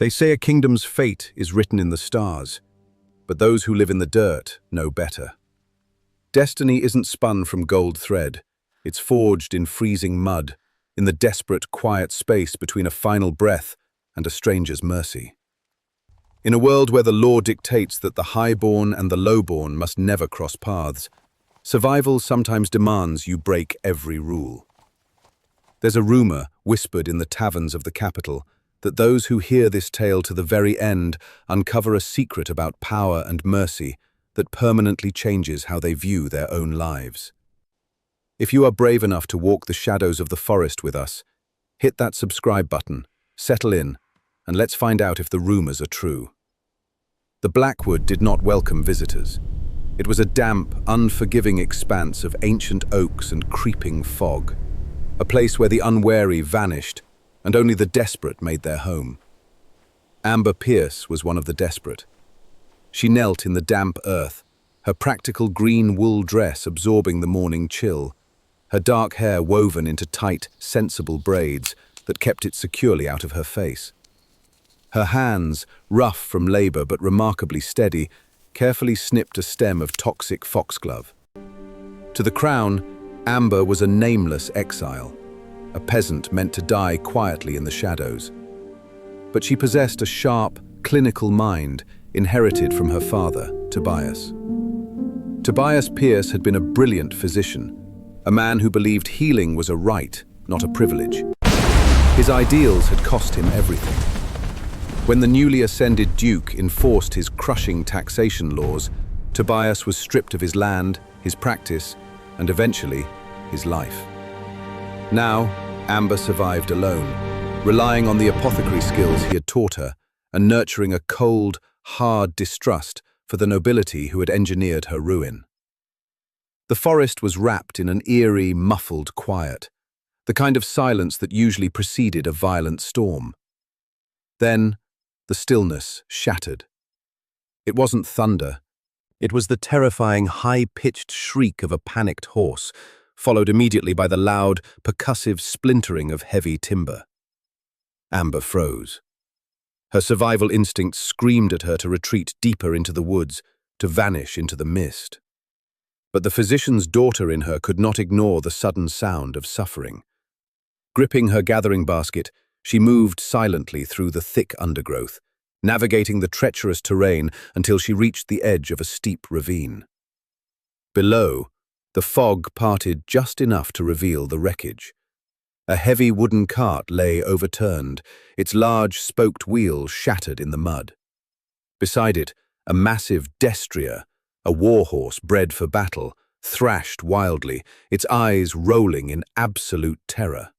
They say a kingdom's fate is written in the stars, but those who live in the dirt know better. Destiny isn't spun from gold thread. It's forged in freezing mud, in the desperate, quiet space between a final breath and a stranger's mercy. In a world where the law dictates that the highborn and the lowborn must never cross paths, survival sometimes demands you break every rule. There's a rumor, whispered in the taverns of the capital, that those who hear this tale to the very end uncover a secret about power and mercy that permanently changes how they view their own lives. If you are brave enough to walk the shadows of the forest with us, hit that subscribe button, settle in, and let's find out if the rumors are true. The Blackwood did not welcome visitors. It was a damp, unforgiving expanse of ancient oaks and creeping fog, a place where the unwary vanished and only the desperate made their home. Amber Pearce was one of the desperate. She knelt in the damp earth, her practical green wool dress absorbing the morning chill, her dark hair woven into tight, sensible braids that kept it securely out of her face. Her hands, rough from labor but remarkably steady, carefully snipped a stem of toxic foxglove. To the crown, Amber was a nameless exile, a peasant meant to die quietly in the shadows. But she possessed a sharp, clinical mind inherited from her father, Tobias. Tobias Pearce had been a brilliant physician, a man who believed healing was a right, not a privilege. His ideals had cost him everything. When the newly ascended Duke enforced his crushing taxation laws, Tobias was stripped of his land, his practice, and eventually, his life. Now, Amber survived alone, relying on the apothecary skills he had taught her and nurturing a cold, hard distrust for the nobility who had engineered her ruin. The forest was wrapped in an eerie, muffled quiet, the kind of silence that usually preceded a violent storm. Then, the stillness shattered. It wasn't thunder. It was the terrifying, high-pitched shriek of a panicked horse, followed immediately by the loud, percussive splintering of heavy timber. Amber froze. Her survival instincts screamed at her to retreat deeper into the woods, to vanish into the mist. But the physician's daughter in her could not ignore the sudden sound of suffering. Gripping her gathering basket, she moved silently through the thick undergrowth, navigating the treacherous terrain until she reached the edge of a steep ravine. Below, the fog parted just enough to reveal the wreckage. A heavy wooden cart lay overturned, its large spoked wheels shattered in the mud. Beside it, a massive destrier, a warhorse bred for battle, thrashed wildly, its eyes rolling in absolute terror.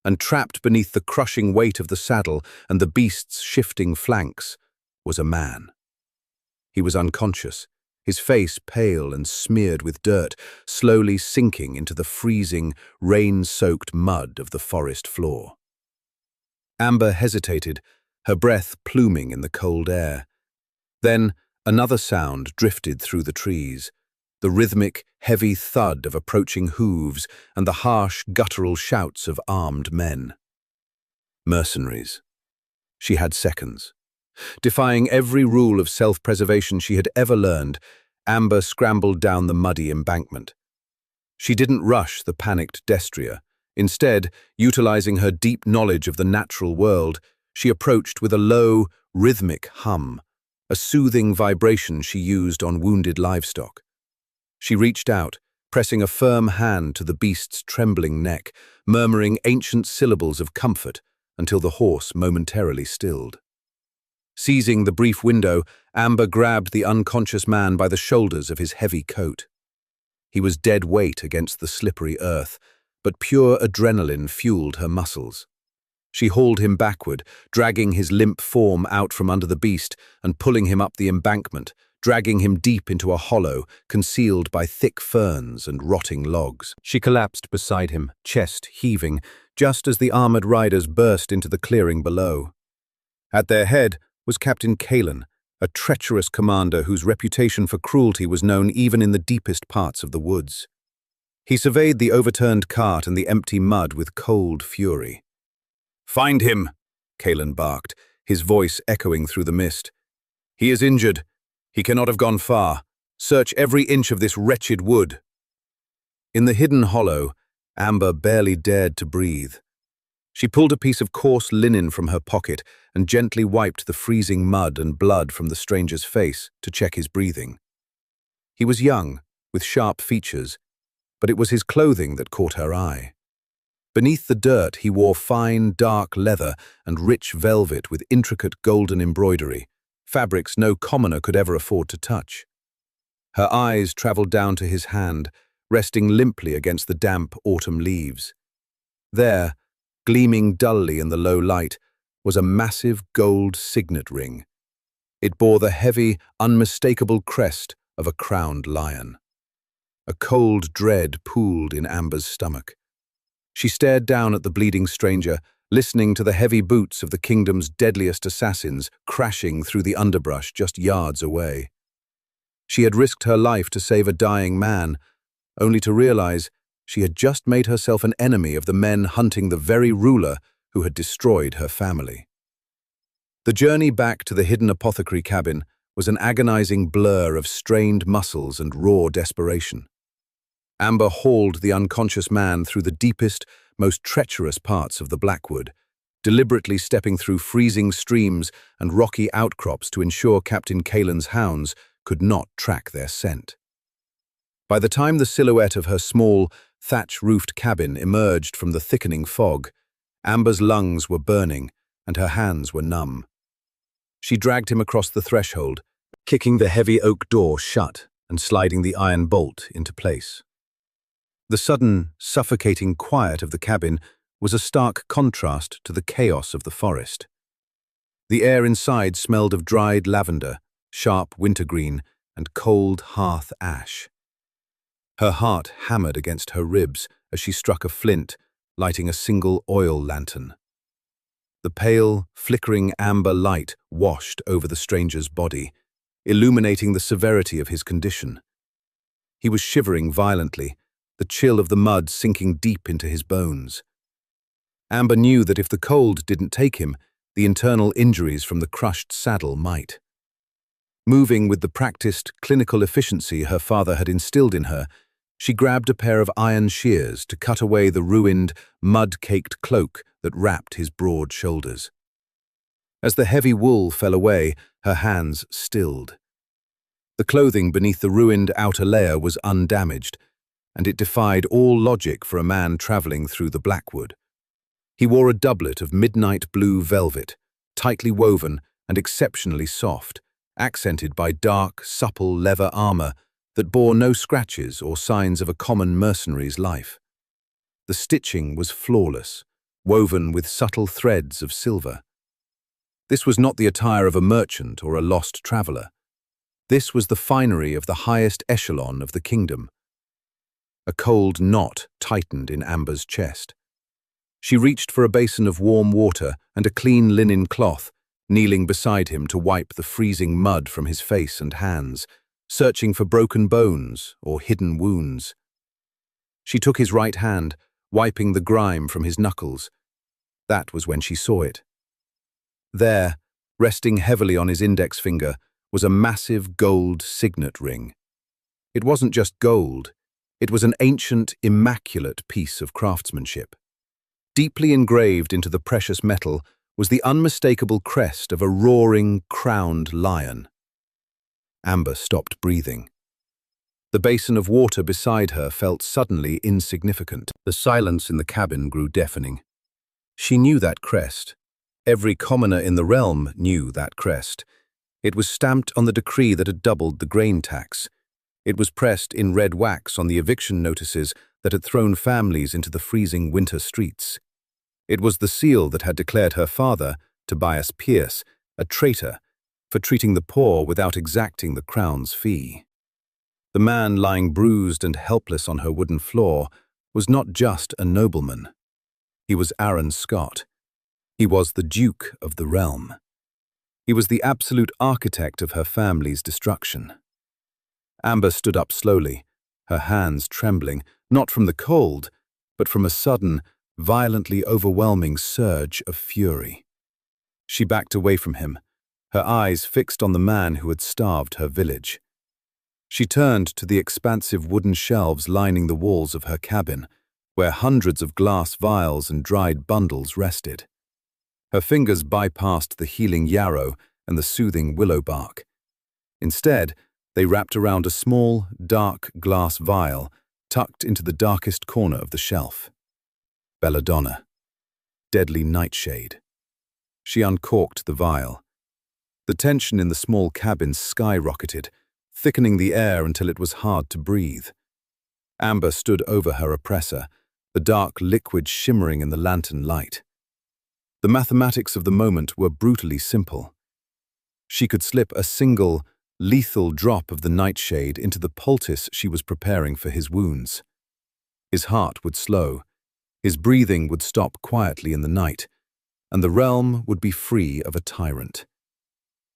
And trapped beneath the crushing weight of the saddle and the beast's shifting flanks was a man. He was unconscious, his face pale and smeared with dirt, slowly sinking into the freezing, rain-soaked mud of the forest floor. Amber hesitated, her breath pluming in the cold air. Then another sound drifted through the trees, the rhythmic, heavy thud of approaching hooves and the harsh, guttural shouts of armed men. Mercenaries. She had seconds. Defying every rule of self-preservation she had ever learned, Amber scrambled down the muddy embankment. She didn't rush the panicked destrier. Instead, utilizing her deep knowledge of the natural world, she approached with a low, rhythmic hum, a soothing vibration she used on wounded livestock. She reached out, pressing a firm hand to the beast's trembling neck, murmuring ancient syllables of comfort until the horse momentarily stilled. Seizing the brief window, Amber grabbed the unconscious man by the shoulders of his heavy coat. He was dead weight against the slippery earth, but pure adrenaline fueled her muscles. She hauled him backward, dragging his limp form out from under the beast and pulling him up the embankment, dragging him deep into a hollow concealed by thick ferns and rotting logs. She collapsed beside him, chest heaving, just as the armored riders burst into the clearing below. At their head was Captain Kalen, a treacherous commander whose reputation for cruelty was known even in the deepest parts of the woods. He surveyed the overturned cart and the empty mud with cold fury. "Find him," Kalen barked, his voice echoing through the mist. "He is injured. He cannot have gone far. Search every inch of this wretched wood." In the hidden hollow, Amber barely dared to breathe. She pulled a piece of coarse linen from her pocket and gently wiped the freezing mud and blood from the stranger's face to check his breathing. He was young, with sharp features, but it was his clothing that caught her eye. Beneath the dirt, he wore fine, dark leather and rich velvet with intricate golden embroidery, fabrics no commoner could ever afford to touch. Her eyes traveled down to his hand, resting limply against the damp autumn leaves. There, gleaming dully in the low light, was a massive gold signet ring. It bore the heavy, unmistakable crest of a crowned lion. A cold dread pooled in Amber's stomach. She stared down at the bleeding stranger, listening to the heavy boots of the kingdom's deadliest assassins crashing through the underbrush just yards away. She had risked her life to save a dying man, only to realize she had just made herself an enemy of the men hunting the very ruler who had destroyed her family. The journey back to the hidden apothecary cabin was an agonizing blur of strained muscles and raw desperation. Amber hauled the unconscious man through the deepest, most treacherous parts of the Blackwood, deliberately stepping through freezing streams and rocky outcrops to ensure Captain Caelan's hounds could not track their scent. By the time the silhouette of her small, thatch-roofed cabin emerged from the thickening fog, Amber's lungs were burning and her hands were numb. She dragged him across the threshold, kicking the heavy oak door shut and sliding the iron bolt into place. The sudden, suffocating quiet of the cabin was a stark contrast to the chaos of the forest. The air inside smelled of dried lavender, sharp wintergreen, and cold hearth ash. Her heart hammered against her ribs as she struck a flint, lighting a single oil lantern. The pale, flickering amber light washed over the stranger's body, illuminating the severity of his condition. He was shivering violently, the chill of the mud sinking deep into his bones. Amber knew that if the cold didn't take him, the internal injuries from the crushed saddle might. Moving with the practiced, clinical efficiency her father had instilled in her, she grabbed a pair of iron shears to cut away the ruined, mud-caked cloak that wrapped his broad shoulders. As the heavy wool fell away, her hands stilled. The clothing beneath the ruined outer layer was undamaged, and it defied all logic for a man traveling through the Blackwood. He wore a doublet of midnight blue velvet, tightly woven and exceptionally soft, accented by dark, supple leather armor that bore no scratches or signs of a common mercenary's life. The stitching was flawless, woven with subtle threads of silver. This was not the attire of a merchant or a lost traveler. This was the finery of the highest echelon of the kingdom. A cold knot tightened in Amber's chest. She reached for a basin of warm water and a clean linen cloth, kneeling beside him to wipe the freezing mud from his face and hands, searching for broken bones or hidden wounds. She took his right hand, wiping the grime from his knuckles. That was when she saw it. There, resting heavily on his index finger, was a massive gold signet ring. It wasn't just gold. It was an ancient, immaculate piece of craftsmanship. Deeply engraved into the precious metal was the unmistakable crest of a roaring, crowned lion. Amber stopped breathing. The basin of water beside her felt suddenly insignificant. The silence in the cabin grew deafening. She knew that crest. Every commoner in the realm knew that crest. It was stamped on the decree that had doubled the grain tax. It was pressed in red wax on the eviction notices that had thrown families into the freezing winter streets. It was the seal that had declared her father, Amber Pearce, a traitor for treating the poor without exacting the crown's fee. The man lying bruised and helpless on her wooden floor was not just a nobleman. He was Aaron Scott. He was the Duke of the realm. He was the absolute architect of her family's destruction. Amber stood up slowly, her hands trembling, not from the cold, but from a sudden, violently overwhelming surge of fury. She backed away from him, her eyes fixed on the man who had starved her village. She turned to the expansive wooden shelves lining the walls of her cabin, where hundreds of glass vials and dried bundles rested. Her fingers bypassed the healing yarrow and the soothing willow bark. Instead, they wrapped around a small, dark glass vial tucked into the darkest corner of the shelf. Belladonna. Deadly nightshade. She uncorked the vial. The tension in the small cabin skyrocketed, thickening the air until it was hard to breathe. Amber stood over her oppressor, the dark liquid shimmering in the lantern light. The mathematics of the moment were brutally simple. She could slip a single, lethal drop of the nightshade into the poultice she was preparing for his wounds. His heart would slow, his breathing would stop quietly in the night, and the realm would be free of a tyrant.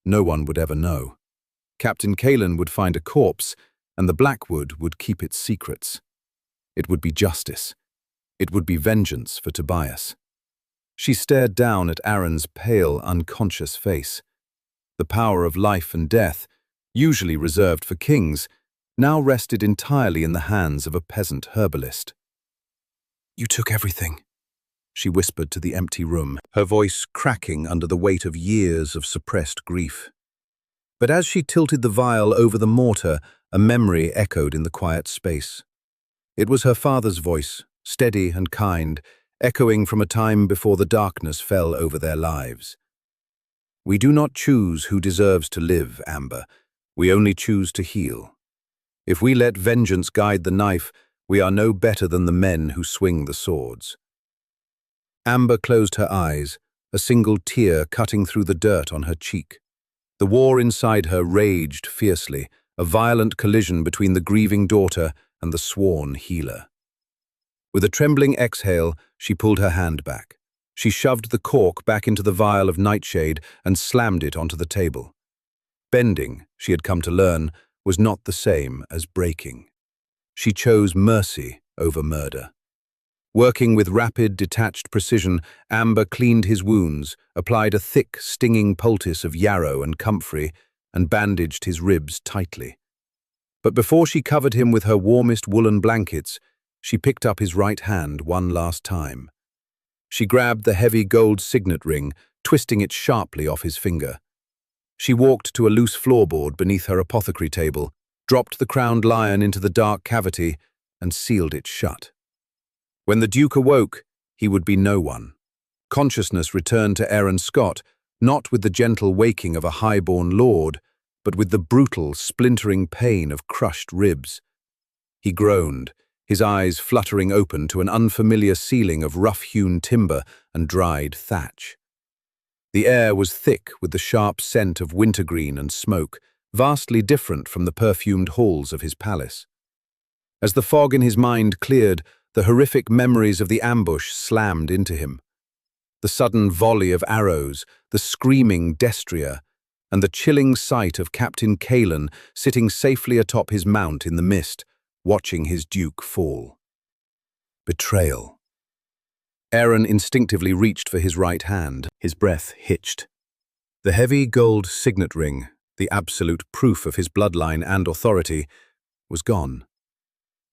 No one would ever know. Captain Kalen would find a corpse, and the Blackwood would keep its secrets. It would be justice. It would be vengeance for Tobias. She stared down at Aaron's pale, unconscious face. The power of life and death, usually reserved for kings, now rested entirely in the hands of a peasant herbalist. "You took everything," she whispered to the empty room, her voice cracking under the weight of years of suppressed grief. But as she tilted the vial over the mortar, a memory echoed in the quiet space. It was her father's voice, steady and kind, echoing from a time before the darkness fell over their lives. "We do not choose who deserves to live, Amber. We only choose to heal. If we let vengeance guide the knife, we are no better than the men who swing the swords." Amber closed her eyes, a single tear cutting through the dirt on her cheek. The war inside her raged fiercely, a violent collision between the grieving daughter and the sworn healer. With a trembling exhale, she pulled her hand back. She shoved the cork back into the vial of nightshade and slammed it onto the table. Bending, she had come to learn, was not the same as breaking. She chose mercy over murder. Working with rapid, detached precision, Amber cleaned his wounds, applied a thick, stinging poultice of yarrow and comfrey, and bandaged his ribs tightly. But before she covered him with her warmest woolen blankets, she picked up his right hand one last time. She grabbed the heavy gold signet ring, twisting it sharply off his finger. She walked to a loose floorboard beneath her apothecary table, dropped the crowned lion into the dark cavity, and sealed it shut. When the Duke awoke, he would be no one. Consciousness returned to Aaron Scott, not with the gentle waking of a high-born lord, but with the brutal, splintering pain of crushed ribs. He groaned, his eyes fluttering open to an unfamiliar ceiling of rough-hewn timber and dried thatch. The air was thick with the sharp scent of wintergreen and smoke, vastly different from the perfumed halls of his palace. As the fog in his mind cleared, the horrific memories of the ambush slammed into him. The sudden volley of arrows, the screaming destrier, and the chilling sight of Captain Kalen sitting safely atop his mount in the mist, watching his duke fall. Betrayal. Aaron instinctively reached for his right hand, his breath hitched. The heavy gold signet ring, the absolute proof of his bloodline and authority, was gone.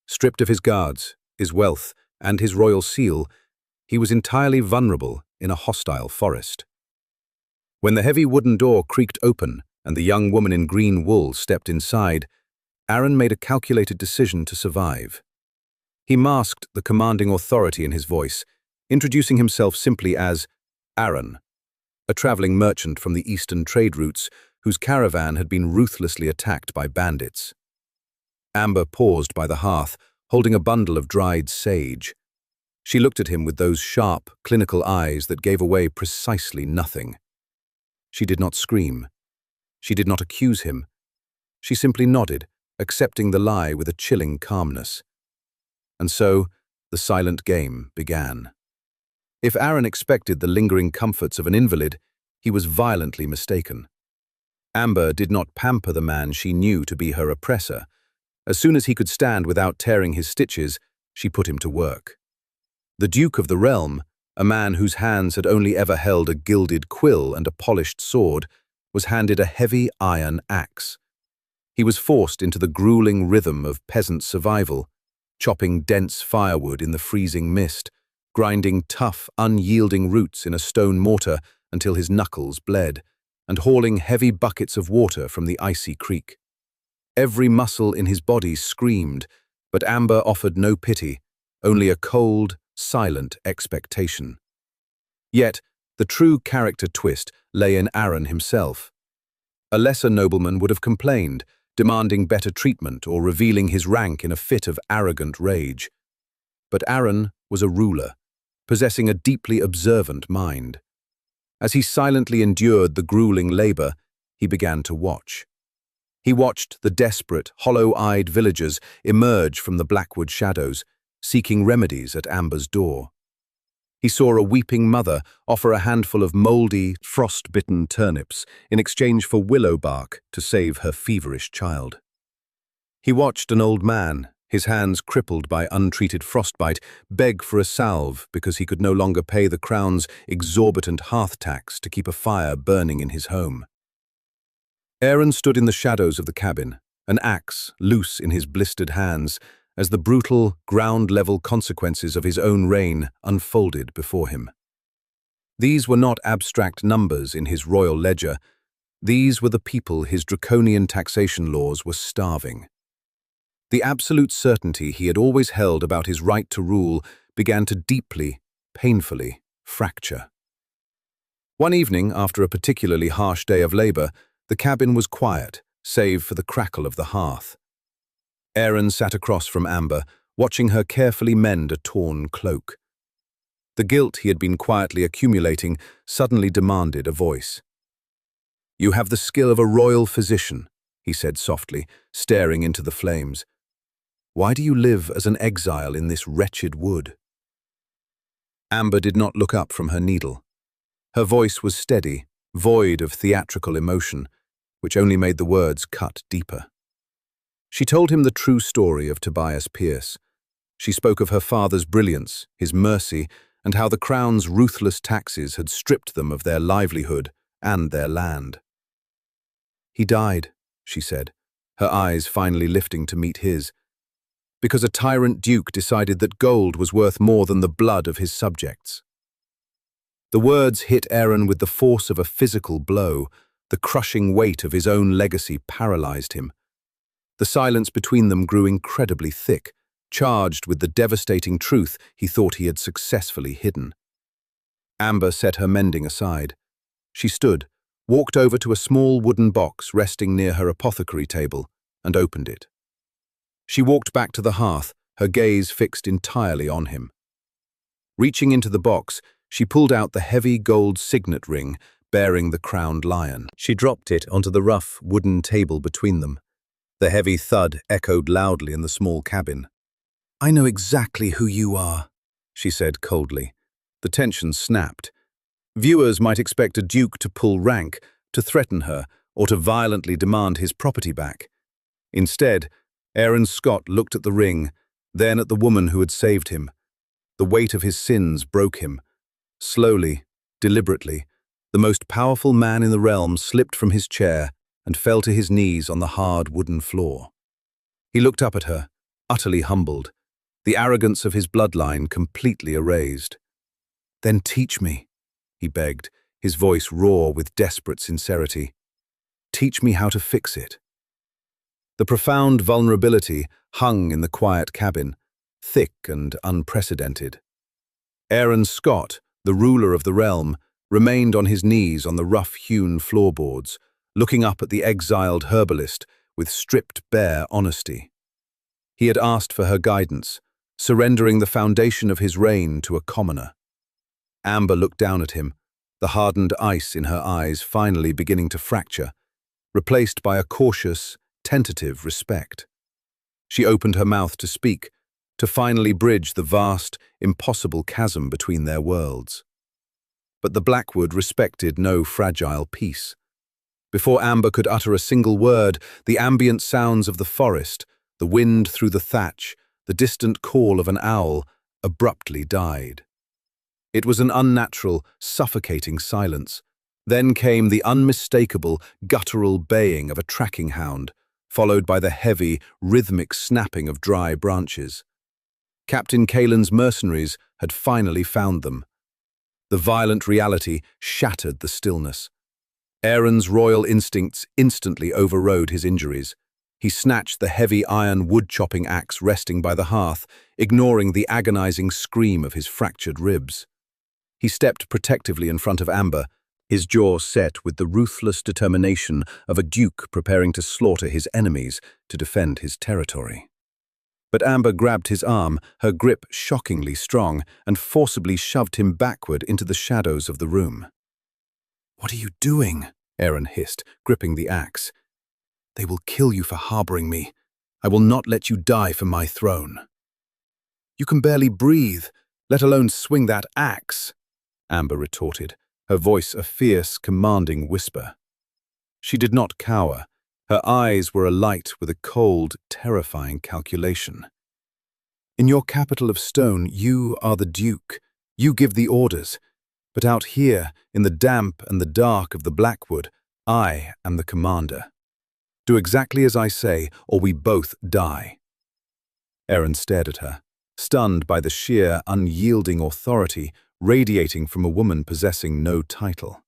Stripped of his guards, his wealth, and his royal seal, he was entirely vulnerable in a hostile forest. When the heavy wooden door creaked open and the young woman in green wool stepped inside, Aaron made a calculated decision to survive. He masked the commanding authority in his voice, introducing himself simply as Aaron, a traveling merchant from the eastern trade routes whose caravan had been ruthlessly attacked by bandits. Amber paused by the hearth, holding a bundle of dried sage. She looked at him with those sharp, clinical eyes that gave away precisely nothing. She did not scream. She did not accuse him. She simply nodded, accepting the lie with a chilling calmness. And so, the silent game began. If Aaron expected the lingering comforts of an invalid, he was violently mistaken. Amber did not pamper the man she knew to be her oppressor. As soon as he could stand without tearing his stitches, she put him to work. The Duke of the Realm, a man whose hands had only ever held a gilded quill and a polished sword, was handed a heavy iron axe. He was forced into the grueling rhythm of peasant survival, chopping dense firewood in the freezing mist, grinding tough, unyielding roots in a stone mortar until his knuckles bled, and hauling heavy buckets of water from the icy creek. Every muscle in his body screamed, but Amber offered no pity, only a cold, silent expectation. Yet, the true character twist lay in Aaron himself. A lesser nobleman would have complained, demanding better treatment or revealing his rank in a fit of arrogant rage. But Aaron was a ruler, possessing a deeply observant mind. As he silently endured the grueling labor, he began to watch. He watched the desperate, hollow-eyed villagers emerge from the Blackwood shadows, seeking remedies at Amber's door. He saw a weeping mother offer a handful of mouldy, frost-bitten turnips in exchange for willow bark to save her feverish child. He watched an old man, his hands crippled by untreated frostbite, beg for a salve because he could no longer pay the crown's exorbitant hearth tax to keep a fire burning in his home. Aaron stood in the shadows of the cabin, an axe loose in his blistered hands, as the brutal, ground-level consequences of his own reign unfolded before him. These were not abstract numbers in his royal ledger. These were the people his draconian taxation laws were starving. The absolute certainty he had always held about his right to rule began to deeply, painfully fracture. One evening, after a particularly harsh day of labor, the cabin was quiet, save for the crackle of the hearth. Aaron sat across from Amber, watching her carefully mend a torn cloak. The guilt he had been quietly accumulating suddenly demanded a voice. "You have the skill of a royal physician," he said softly, staring into the flames. "Why do you live as an exile in this wretched wood?" Amber did not look up from her needle. Her voice was steady, void of theatrical emotion, which only made the words cut deeper. She told him the true story of Tobias Pearce. She spoke of her father's brilliance, his mercy, and how the crown's ruthless taxes had stripped them of their livelihood and their land. "He died," she said, her eyes finally lifting to meet his, "because a tyrant duke decided that gold was worth more than the blood of his subjects." The words hit Aaron with the force of a physical blow. The crushing weight of his own legacy paralyzed him. The silence between them grew incredibly thick, charged with the devastating truth he thought he had successfully hidden. Amber set her mending aside. She stood, walked over to a small wooden box resting near her apothecary table, and opened it. She walked back to the hearth, her gaze fixed entirely on him. Reaching into the box, she pulled out the heavy gold signet ring bearing the crowned lion. She dropped it onto the rough wooden table between them. The heavy thud echoed loudly in the small cabin. "I know exactly who you are," she said coldly. The tension snapped. Viewers might expect a duke to pull rank, to threaten her, or to violently demand his property back. Instead, Aaron Scott looked at the ring, then at the woman who had saved him. The weight of his sins broke him. Slowly, deliberately, the most powerful man in the realm slipped from his chair and fell to his knees on the hard wooden floor. He looked up at her, utterly humbled, the arrogance of his bloodline completely erased. "Then teach me," he begged, his voice raw with desperate sincerity. "Teach me how to fix it." The profound vulnerability hung in the quiet cabin, thick and unprecedented. Aaron Scott, the ruler of the realm, remained on his knees on the rough-hewn floorboards, looking up at the exiled herbalist with stripped-bare honesty. He had asked for her guidance, surrendering the foundation of his reign to a commoner. Amber looked down at him, the hardened ice in her eyes finally beginning to fracture, replaced by a cautious, tentative respect. She opened her mouth to speak, to finally bridge the vast, impossible chasm between their worlds. But the Blackwood respected no fragile peace. Before Amber could utter a single word, the ambient sounds of the forest, the wind through the thatch, the distant call of an owl, abruptly died. It was an unnatural, suffocating silence. Then came the unmistakable, guttural baying of a tracking hound, followed by the heavy, rhythmic snapping of dry branches. Captain Kalen's mercenaries had finally found them. The violent reality shattered the stillness. Aaron's royal instincts instantly overrode his injuries. He snatched the heavy iron wood-chopping axe resting by the hearth, ignoring the agonizing scream of his fractured ribs. He stepped protectively in front of Amber, his jaw set with the ruthless determination of a duke preparing to slaughter his enemies to defend his territory. But Amber grabbed his arm, her grip shockingly strong, and forcibly shoved him backward into the shadows of the room. "What are you doing?" Aaron hissed, gripping the axe. "They will kill you for harboring me. I will not let you die for my throne." "You can barely breathe, let alone swing that axe," Amber retorted, her voice a fierce, commanding whisper. She did not cower. Her eyes were alight with a cold, terrifying calculation. "In your capital of stone, you are the duke. You give the orders. But out here, in the damp and the dark of the Blackwood, I am the commander. Do exactly as I say, or we both die." Aaron stared at her, stunned by the sheer, unyielding authority radiating from a woman possessing no title.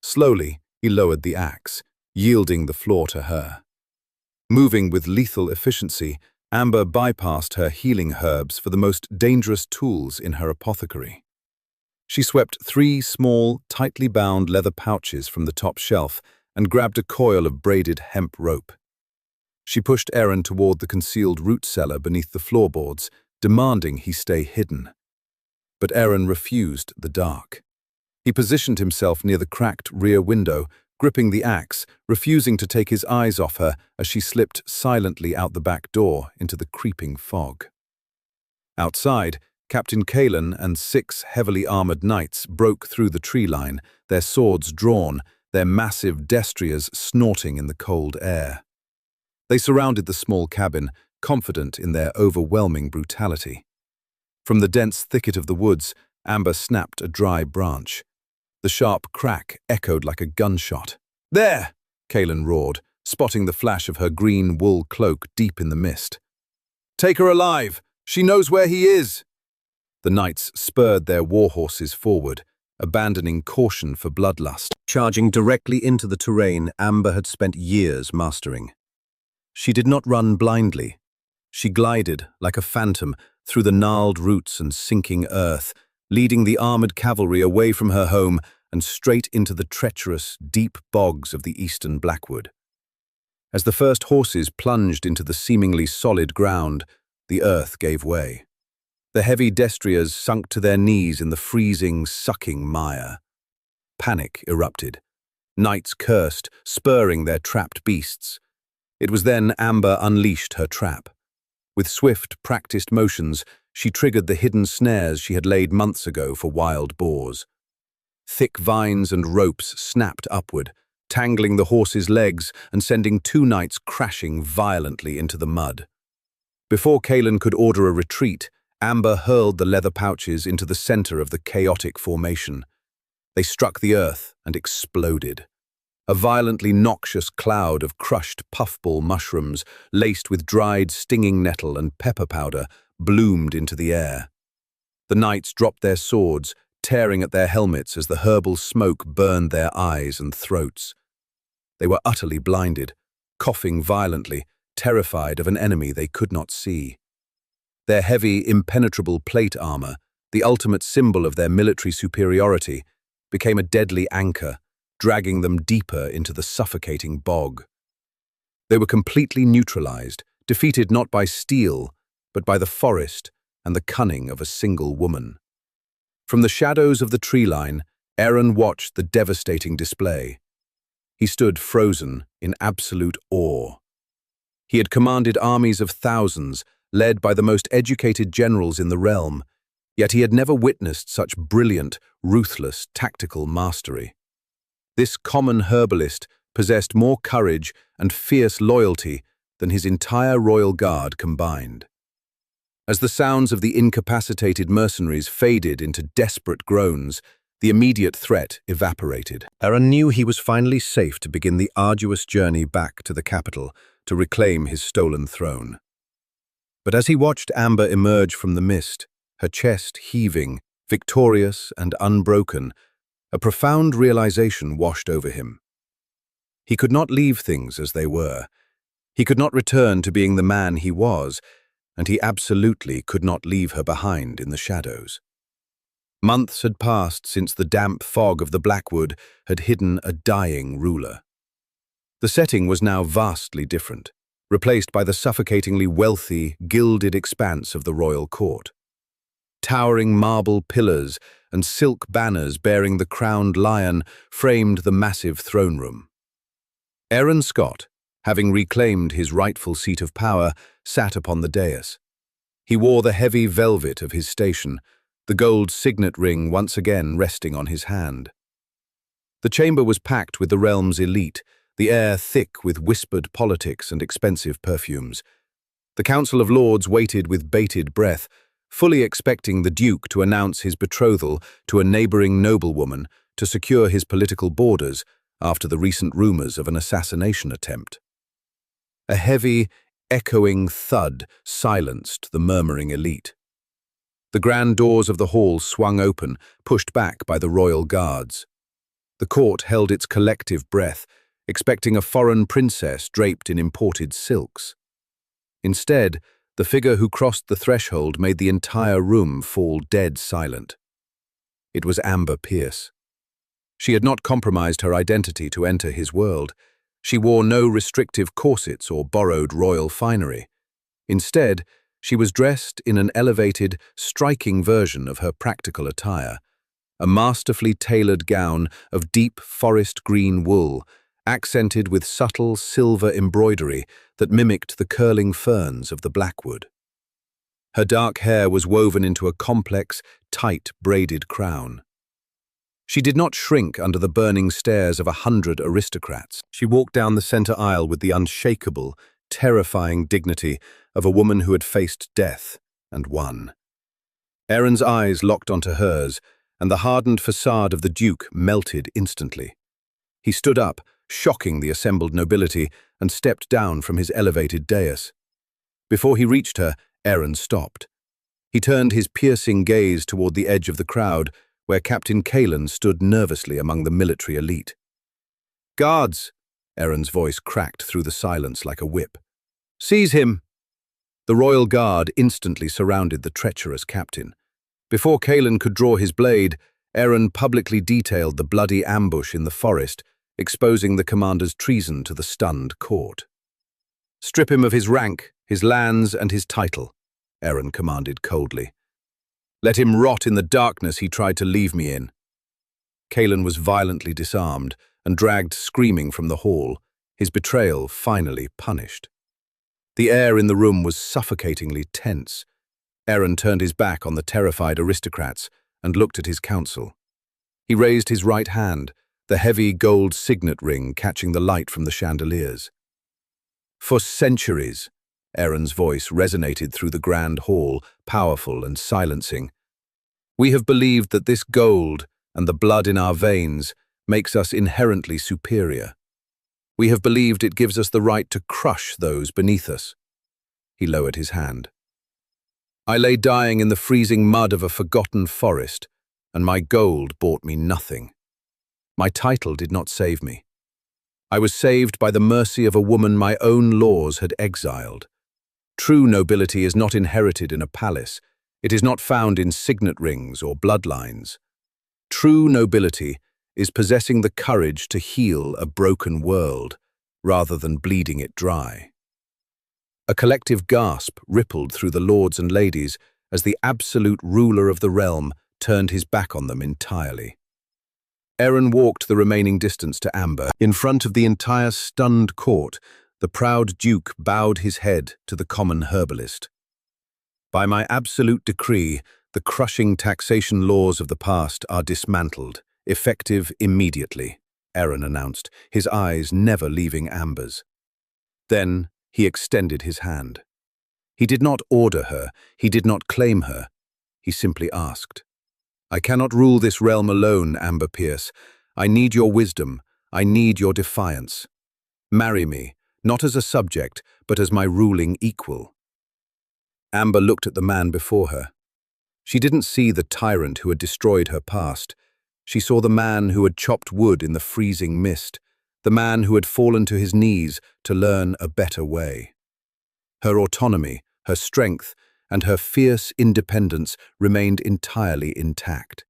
Slowly, he lowered the axe, yielding the floor to her. Moving with lethal efficiency, Amber bypassed her healing herbs for the most dangerous tools in her apothecary. She swept 3 small, tightly bound leather pouches from the top shelf and grabbed a coil of braided hemp rope. She pushed Aaron toward the concealed root cellar beneath the floorboards, demanding he stay hidden. But Aaron refused the dark. He positioned himself near the cracked rear window, gripping the axe, refusing to take his eyes off her as she slipped silently out the back door into the creeping fog. Outside, Captain Kalen and 6 heavily armored knights broke through the tree line, their swords drawn, their massive destriers snorting in the cold air. They surrounded the small cabin, confident in their overwhelming brutality. From the dense thicket of the woods, Amber snapped a dry branch. The sharp crack echoed like a gunshot. "There!" Kalen roared, spotting the flash of her green wool cloak deep in the mist. "Take her alive! She knows where he is!" The knights spurred their warhorses forward, abandoning caution for bloodlust, charging directly into the terrain Amber had spent years mastering. She did not run blindly. She glided, like a phantom, through the gnarled roots and sinking earth, leading the armored cavalry away from her home and straight into the treacherous, deep bogs of the eastern Blackwood. As the first horses plunged into the seemingly solid ground, the earth gave way. The heavy destriers sunk to their knees in the freezing, sucking mire. Panic erupted. Knights cursed, spurring their trapped beasts. It was then Amber unleashed her trap. With swift, practiced motions, she triggered the hidden snares she had laid months ago for wild boars. Thick vines and ropes snapped upward, tangling the horses' legs and sending 2 knights crashing violently into the mud. Before Kalen could order a retreat, Amber hurled the leather pouches into the center of the chaotic formation. They struck the earth and exploded. A violently noxious cloud of crushed puffball mushrooms, laced with dried stinging nettle and pepper powder, bloomed into the air. The knights dropped their swords, tearing at their helmets as the herbal smoke burned their eyes and throats. They were utterly blinded, coughing violently, terrified of an enemy they could not see. Their heavy, impenetrable plate armor, the ultimate symbol of their military superiority, became a deadly anchor, dragging them deeper into the suffocating bog. They were completely neutralized, defeated not by steel, but by the forest and the cunning of a single woman. From the shadows of the tree line, Aaron watched the devastating display. He stood frozen in absolute awe. He had commanded armies of thousands, led by the most educated generals in the realm, yet he had never witnessed such brilliant, ruthless, tactical mastery. This common herbalist possessed more courage and fierce loyalty than his entire royal guard combined. As the sounds of the incapacitated mercenaries faded into desperate groans, the immediate threat evaporated. Aaron knew he was finally safe to begin the arduous journey back to the capital to reclaim his stolen throne. But as he watched Amber emerge from the mist, her chest heaving, victorious and unbroken, a profound realization washed over him. He could not leave things as they were. He could not return to being the man he was, and he absolutely could not leave her behind in the shadows. Months had passed since the damp fog of the Blackwood had hidden a dying ruler. The setting was now vastly different, replaced by the suffocatingly wealthy, gilded expanse of the royal court. Towering marble pillars and silk banners bearing the crowned lion framed the massive throne room. Aaron Scott, having reclaimed his rightful seat of power, sat upon the dais. He wore the heavy velvet of his station, the gold signet ring once again resting on his hand. The chamber was packed with the realm's elite, the air thick with whispered politics and expensive perfumes. The Council of Lords waited with bated breath, fully expecting the Duke to announce his betrothal to a neighboring noblewoman to secure his political borders after the recent rumors of an assassination attempt. A heavy, echoing thud silenced the murmuring elite. The grand doors of the hall swung open, pushed back by the royal guards. The court held its collective breath, expecting a foreign princess draped in imported silks. Instead, the figure who crossed the threshold made the entire room fall dead silent. It was Amber Pearce. She had not compromised her identity to enter his world. She wore no restrictive corsets or borrowed royal finery. Instead, she was dressed in an elevated, striking version of her practical attire, a masterfully tailored gown of deep forest green wool, accented with subtle silver embroidery that mimicked the curling ferns of the Blackwood. Her dark hair was woven into a complex, tight braided crown. She did not shrink under the burning stares of 100 aristocrats. She walked down the center aisle with the unshakable, terrifying dignity of a woman who had faced death and won. Aaron's eyes locked onto hers, and the hardened facade of the Duke melted instantly. He stood up, shocking the assembled nobility, and stepped down from his elevated dais. Before he reached her, Aaron stopped. He turned his piercing gaze toward the edge of the crowd, where Captain Kalen stood nervously among the military elite. "Guards!" Aaron's voice cracked through the silence like a whip. "Seize him!" The royal guard instantly surrounded the treacherous captain. Before Kalen could draw his blade, Aaron publicly detailed the bloody ambush in the forest, exposing the commander's treason to the stunned court. "Strip him of his rank, his lands, and his title," Aaron commanded coldly. "Let him rot in the darkness he tried to leave me in." Kalen was violently disarmed and dragged screaming from the hall, his betrayal finally punished. The air in the room was suffocatingly tense. Aaron turned his back on the terrified aristocrats and looked at his council. He raised his right hand, the heavy gold signet ring catching the light from the chandeliers. "For centuries," Aaron's voice resonated through the grand hall, powerful and silencing, "we have believed that this gold and the blood in our veins makes us inherently superior. We have believed it gives us the right to crush those beneath us." He lowered his hand. "I lay dying in the freezing mud of a forgotten forest, and my gold bought me nothing. My title did not save me. I was saved by the mercy of a woman my own laws had exiled. True nobility is not inherited in a palace. It is not found in signet rings or bloodlines. True nobility is possessing the courage to heal a broken world rather than bleeding it dry." A collective gasp rippled through the lords and ladies as the absolute ruler of the realm turned his back on them entirely. Aaron walked the remaining distance to Amber. In front of the entire stunned court, the proud Duke bowed his head to the common herbalist. "By my absolute decree, the crushing taxation laws of the past are dismantled, effective immediately," Aaron announced, his eyes never leaving Amber's. Then he extended his hand. He did not order her, he did not claim her. He simply asked, "I cannot rule this realm alone, Amber Pearce. I need your wisdom. I need your defiance. Marry me, not as a subject, but as my ruling equal." Amber looked at the man before her. She didn't see the tyrant who had destroyed her past. She saw the man who had chopped wood in the freezing mist, the man who had fallen to his knees to learn a better way. Her autonomy, her strength, and her fierce independence remained entirely intact.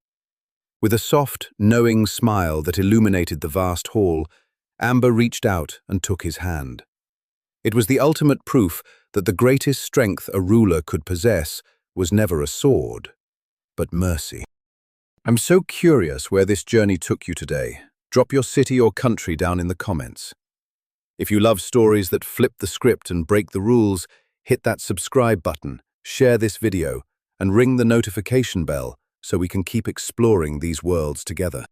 With a soft, knowing smile that illuminated the vast hall, Amber reached out and took his hand. It was the ultimate proof that the greatest strength a ruler could possess was never a sword, but mercy. I'm so curious where this journey took you today. Drop your city or country down in the comments. If you love stories that flip the script and break the rules, hit that subscribe button, share this video, and ring the notification bell so we can keep exploring these worlds together.